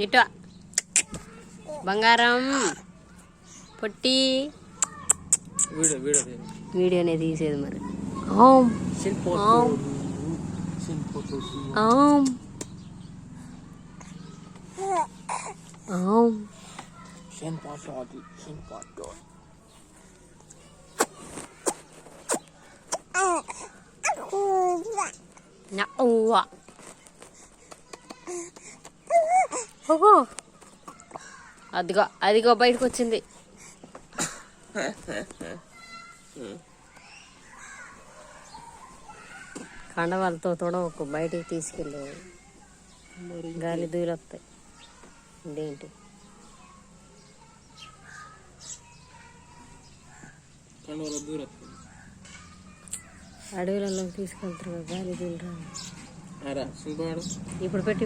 ఇటు బంగారం పొట్టి వీడియోనే తీసేది మరి. అదిగో అదిగో బయటకు వచ్చింది. కండవాళ్ళతో తొడవకు, బయటికి తీసుకెళ్ళి గాలి దూలు వస్తాయి. ఇదేంటి అడవులలో తీసుకెళ్తారు గాలి దూలు రా. ఇప్పుడు పెట్టు